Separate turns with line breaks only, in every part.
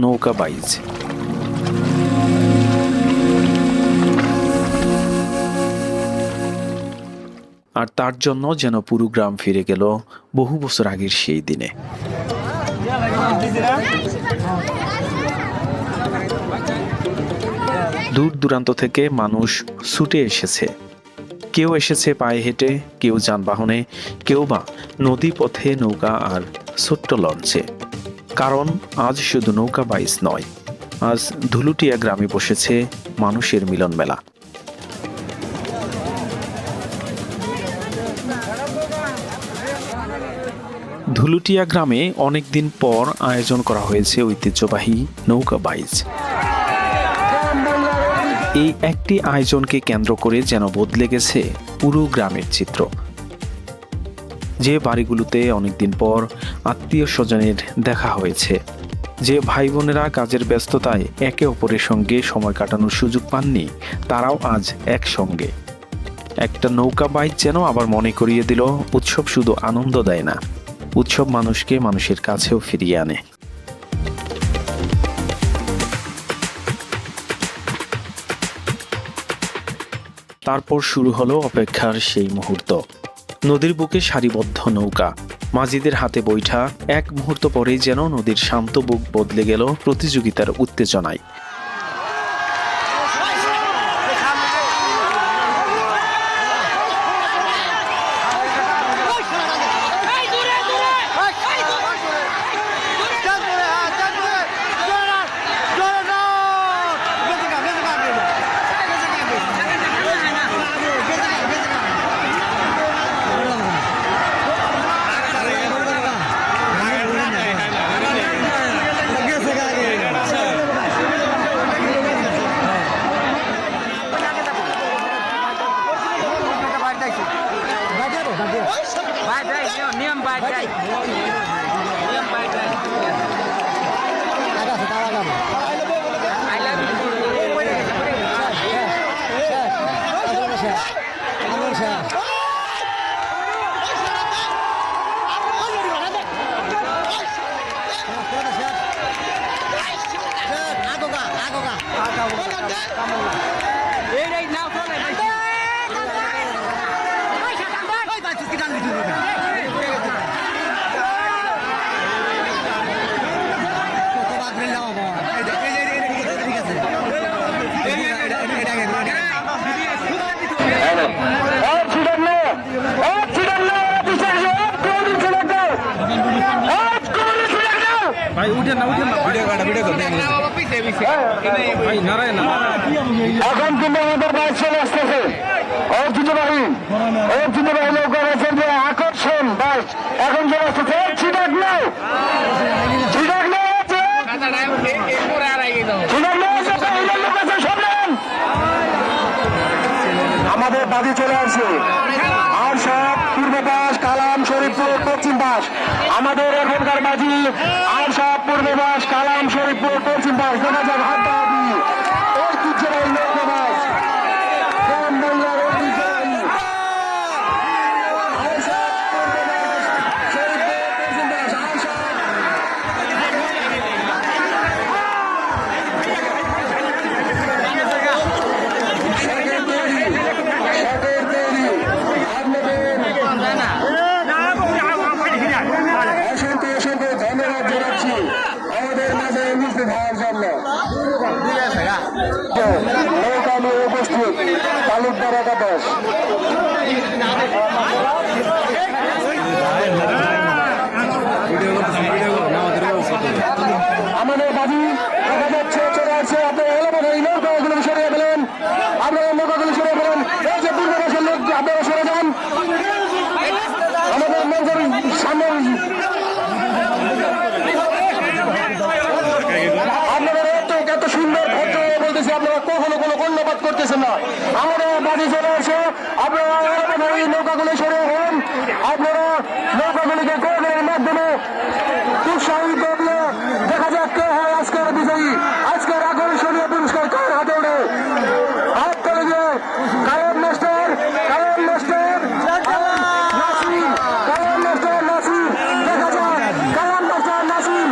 নৌকাবাইজ। আর তার জন্য যেন পুরো গ্রাম ফিরে গেল বহু বছর আগের সেই দিনে। দূর দূরান্ত থেকে মানুষ ছুটে এসেছে, কেউ এসেছে পায়ে হেঁটে, কেউ যানবাহনে, কেউ বা নদী পথে নৌকা আর ছোট্ট লঞ্চে। কারণ আজ শুধু নৌকাবাইজ নয়, আজ ধুলুটিয়া গ্রামে বসেছে মানুষের মিলন মেলা। ধুলুটিয়া গ্রামে অনেকদিন পর আয়োজন করা হয়েছে ঐতিহ্যবাহী নৌকাবাইজ। এই একটি আয়োজনকে কেন্দ্র করে যেন বদলে গেছে পুরো গ্রামের চিত্র। যে বাড়িগুলোতে অনেকদিন পর আত্মীয় স্বজনের দেখা হয়েছে, যে ভাই বোনেরা কাজের ব্যস্ততায় একে অপরের সঙ্গে সময় কাটানোর সুযোগ পাননি, তারাও আজ একসঙ্গে। একটা নৌকাবাইজ যেন আবার মনে করিয়ে দিল, উৎসব শুধু আনন্দ দেয় না, উৎসব মানুষকে মানুষের কাছেও ফিরিয়ে আনে। তারপর শুরু হলো অপেক্ষার সেই মুহূর্ত। নদীর বুকে সারিবদ্ধ নৌকা, মাঝিদের হাতে বৈঠা। এক মুহূর্ত পরেই যেন নদীর শান্ত বুক বদলে গেল প্রতিযোগিতার উত্তেজনায়।
এখন কিন্তু আমাদের বাইক চলে আসতেছে ঐতিহ্যবাহী নৌকা রয়েছেন যে আকর্ষণ বাইক এখন চলে আসতেছে। আমাদের বাদি চলে আসছে আর সব পূর্ব পাশ, কালাম, শরীফপুর, পশ্চিম পাশ। আমাদের এখনকার বাজি আর সব পূর্ব পাশ, কালাম, শরীফপুর, পশ্চিম পাশ। দেখা যাক হাত দাবি ঐতিহ্যবাহী নৌকাবাজ গ্রাম বাংলার ঐতিহ্যবাহী নৌকা নিয়ে উপস্থিত তালুকদার একাদশ। আমাদের বাজি দেখা যাচ্ছে চলে আসছে। আপনারা এলাকার এই নৌকাগুলো সরিয়ে ফেলেন, আপনারা নৌকাগুলো সরিয়ে ফেলেন। এই যে পূর্ববাসের লোক আপনারা সরে যান। আমাদের মঞ্চের সামনে এত সুন্দর ভদ্র বলতেছি, আপনারা কখনো কোনো কর্ণপাত করতেছেন না। আমরা বাড়ি চলে আসে, আপনারা এই নৌকাগুলো সরিয়ে হন। আপনারা নৌকাগুলিকে গোলের মাধ্যমে উৎসাহিত দিয়ে দেখা যাক কে হয় আজকের বিজয়ী। আজকের আকর্ষণীয় পুরস্কার কার হাতে ওঠে? হাত তুলে দিয়ে কায়েম মাস্টার নাসির, দেখা যাক কালাম মাস্টার নাসির।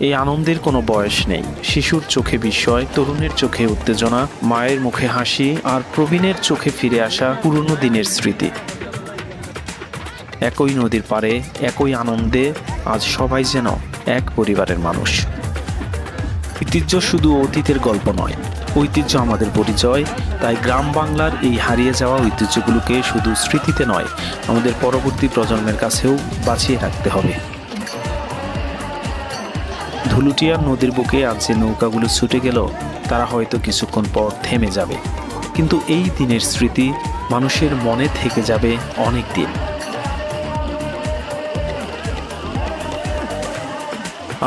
এই আনন্দের কোনো বয়স নেই। শিশুর চোখে বিস্ময়, তরুণের চোখে উত্তেজনা, মায়ের মুখে হাসি, আর প্রবীণের চোখে ফিরে আসা পুরনো দিনের স্মৃতি। একই নদীর পাড়ে, একই আনন্দে আজ সবাই যেন এক পরিবারের মানুষ। ঐতিহ্য শুধু অতীতের গল্প নয়, ঐতিহ্য আমাদের পরিচয়। তাই গ্রাম বাংলার এই হারিয়ে যাওয়া ঐতিহ্যগুলোকে শুধু স্মৃতিতে নয়, আমাদের পরবর্তী প্রজন্মের কাছেও বাঁচিয়ে রাখতে হবে। ধুলুটিয়া নদীর বুকে আজ যে নৌকাগুলো ছুটে গেল, তারা হয়তো কিছুক্ষণ পর থেমে যাবে, কিন্তু এই দিনের স্মৃতি মানুষের মনে থেকে যাবে অনেক দিন।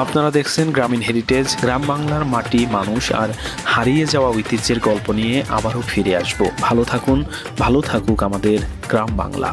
আপনারা দেখছেন গ্রামীণ হেরিটেজ। গ্রাম বাংলার মাটি, মানুষ আর হারিয়ে যাওয়া ঐতিহ্যের গল্প নিয়ে আবারও ফিরে আসব। ভালো থাকুন, ভালো থাকুক আমাদের গ্রাম বাংলা।